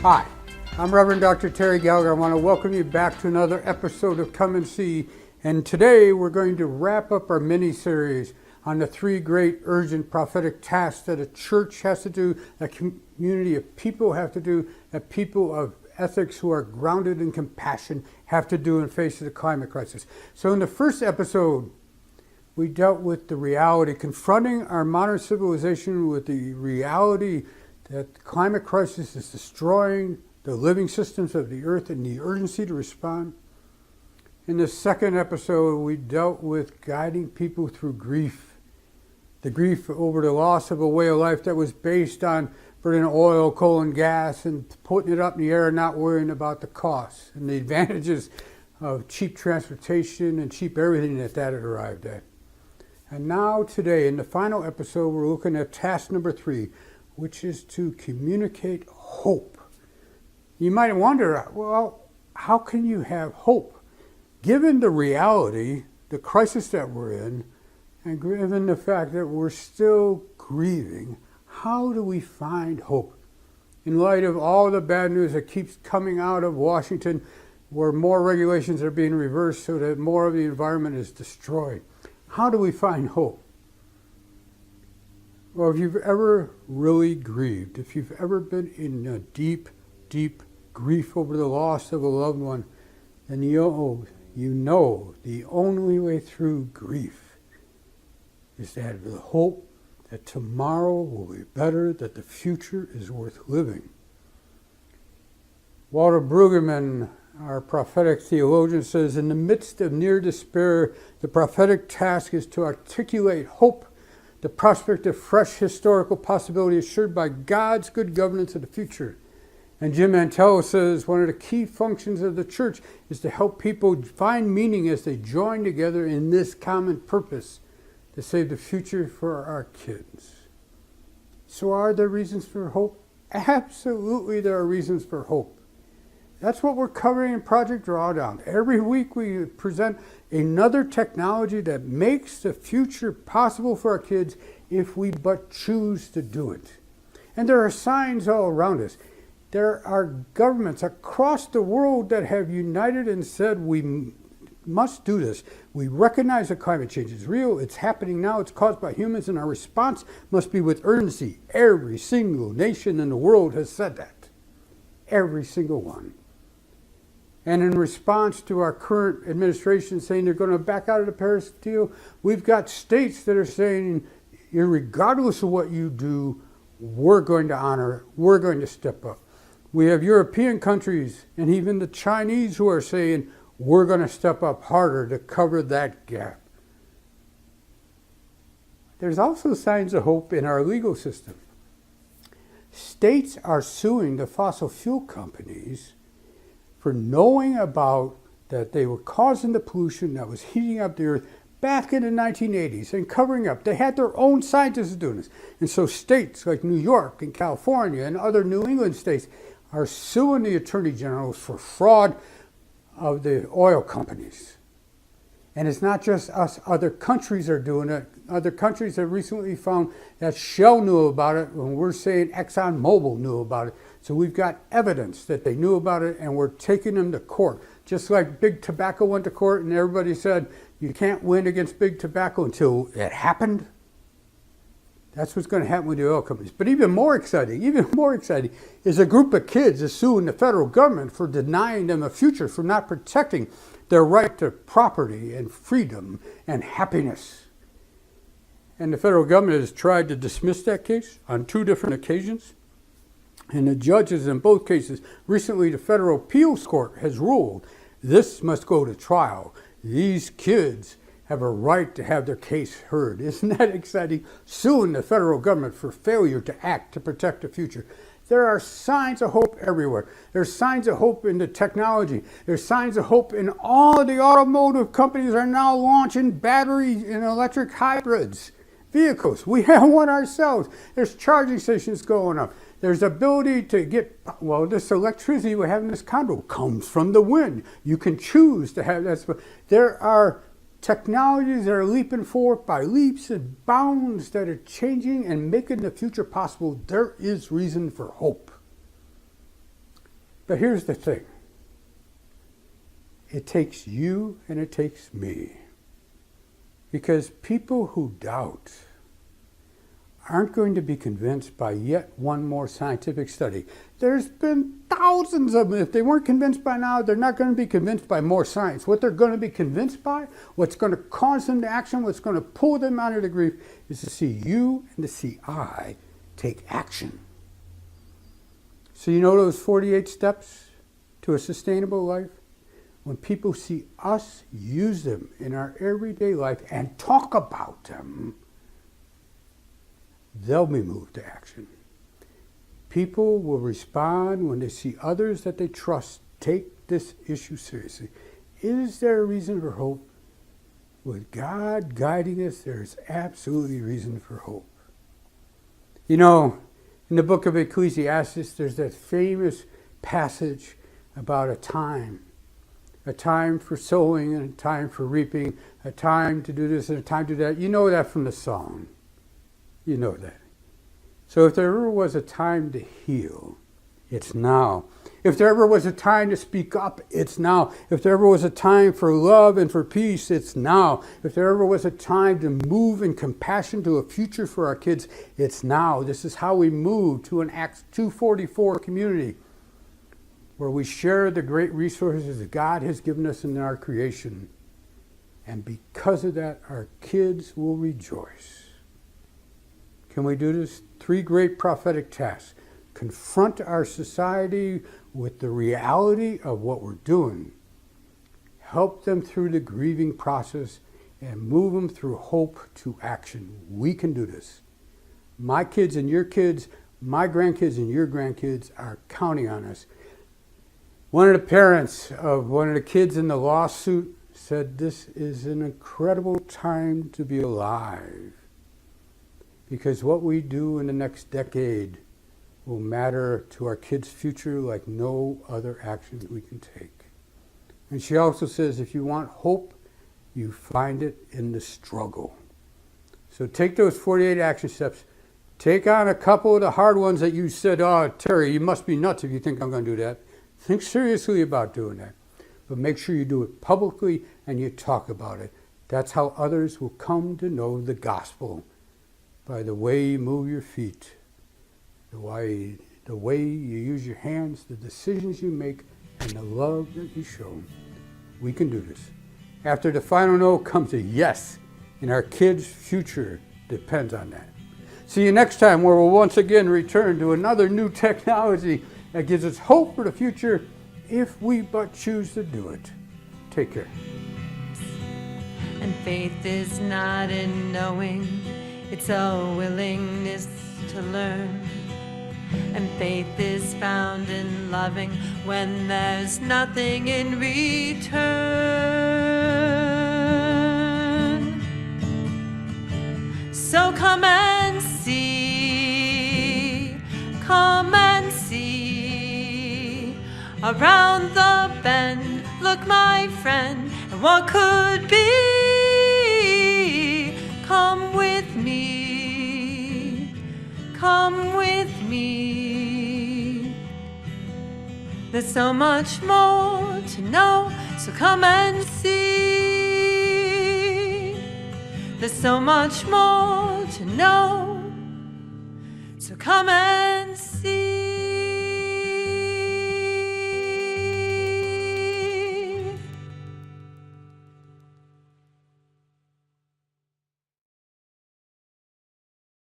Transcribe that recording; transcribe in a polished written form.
Hi, I'm Reverend Dr. Terry Gallagher. I want to welcome you back to another episode of Come and See. And today we're going to wrap up our mini-series on the three great urgent prophetic tasks that a church has to do, a community of people have to do, that people of ethics who are grounded in compassion have to do in face of the climate crisis. So in the first episode, we dealt with the reality, confronting our modern civilization with the reality that the climate crisis is destroying the living systems of the earth and the urgency to respond. In the second episode, we dealt with guiding people through grief. The grief over the loss of a way of life that was based on burning oil, coal, and gas and putting it up in the air and not worrying about the costs and the advantages of cheap transportation and cheap everything that had arrived at. And now today, in the final episode, we're looking at task number 3, which is to communicate hope. You might wonder, well, how can you have hope? Given the reality, the crisis that we're in, and given the fact that we're still grieving, how do we find hope? In light of all the bad news that keeps coming out of Washington, where more regulations are being reversed so that more of the environment is destroyed. How do we find hope? Well, if you've ever really grieved, if you've ever been in a deep, deep grief over the loss of a loved one, then you know the only way through grief is to have the hope that tomorrow will be better, that the future is worth living. Walter Brueggemann, our prophetic theologian, says, in the midst of near despair, the prophetic task is to articulate hope, the prospect of fresh historical possibility assured by God's good governance of the future. And Jim Mantello says, one of the key functions of the church is to help people find meaning as they join together in this common purpose, to save the future for our kids. So are there reasons for hope? Absolutely there are reasons for hope. That's what we're covering in Project Drawdown. Every week we present another technology that makes the future possible for our kids if we but choose to do it. And there are signs all around us. There are governments across the world that have united and said we must do this. We recognize that climate change is real. It's happening now. It's caused by humans, and our response must be with urgency. Every single nation in the world has said that. Every single one. And in response to our current administration saying they're going to back out of the Paris deal, we've got states that are saying, regardless of what you do, we're going to honor, we're going to step up. We have European countries and even the Chinese who are saying, we're going to step up harder to cover that gap. There's also signs of hope in our legal system. States are suing the fossil fuel companies for knowing about that they were causing the pollution that was heating up the earth back in the 1980s and covering up. They had their own scientists doing this. And so states like New York and California and other New England states are suing the attorney generals for fraud of the oil companies. And it's not just us, other countries are doing it. Other countries have recently found that Shell knew about it, when we're saying ExxonMobil knew about it. So we've got evidence that they knew about it, and we're taking them to court. Just like Big Tobacco went to court and everybody said, you can't win against Big Tobacco until it happened. That's what's going to happen with the oil companies. But even more exciting is a group of kids is suing the federal government for denying them a future, for not protecting their right to property and freedom and happiness. And the federal government has tried to dismiss that case on 2 different occasions. And the judges in both cases, recently the Federal Appeals Court has ruled this must go to trial. These kids have a right to have their case heard. Isn't that exciting? Suing the federal government for failure to act to protect the future. There are signs of hope everywhere. There's signs of hope in the technology. There's signs of hope in all of the automotive companies are now launching battery and electric hybrids vehicles. We have one ourselves. There's charging stations going up. There's ability to get, this electricity we have in this condo comes from the wind. You can choose to have that. There are technologies that are leaping forward by leaps and bounds that are changing and making the future possible. There is reason for hope. But here's the thing. It takes you and it takes me. Because people who doubt aren't going to be convinced by yet one more scientific study. There's been thousands of them. If they weren't convinced by now, they're not going to be convinced by more science. What they're going to be convinced by, what's going to cause them to action, what's going to pull them out of the grief, is to see you and to see I take action. So you know those 48 steps to a sustainable life? When people see us use them in our everyday life and talk about them, they'll be moved to action. People will respond when they see others that they trust take this issue seriously. Is there a reason for hope? With God guiding us, there is absolutely reason for hope. You know, in the book of Ecclesiastes, there's that famous passage about a time for sowing and a time for reaping, a time to do this and a time to do that. You know that from the song. You know that. So if there ever was a time to heal, it's now. If there ever was a time to speak up, it's now. If there ever was a time for love and for peace, it's now. If there ever was a time to move in compassion to a future for our kids, it's now. This is how we move to an Acts 2:44 community where we share the great resources that God has given us in our creation. And because of that, our kids will rejoice. Can we do this? 3 great prophetic tasks. Confront our society with the reality of what we're doing. Help them through the grieving process and move them through hope to action. We can do this. My kids and your kids, my grandkids and your grandkids are counting on us. One of the parents of one of the kids in the lawsuit said, "This is an incredible time to be alive, because what we do in the next decade will matter to our kids' future like no other action that we can take." And she also says, if you want hope, you find it in the struggle. So take those 48 action steps. Take on a couple of the hard ones that you said, "Oh, Terry, you must be nuts if you think I'm going to do that." Think seriously about doing that. But make sure you do it publicly and you talk about it. That's how others will come to know the gospel. By the way you move your feet, the way you use your hands, the decisions you make, and the love that you show. We can do this. After the final no comes a yes, and our kids' future depends on that. See you next time, where we'll once again return to another new technology that gives us hope for the future if we but choose to do it. Take care. And faith is not in knowing, it's a willingness to learn. And faith is found in loving when there's nothing in return. So come and see, around the bend, look my friend, and what could be? Come with me, come with me. There's so much more to know, so come and see. There's so much more to know, so come and see.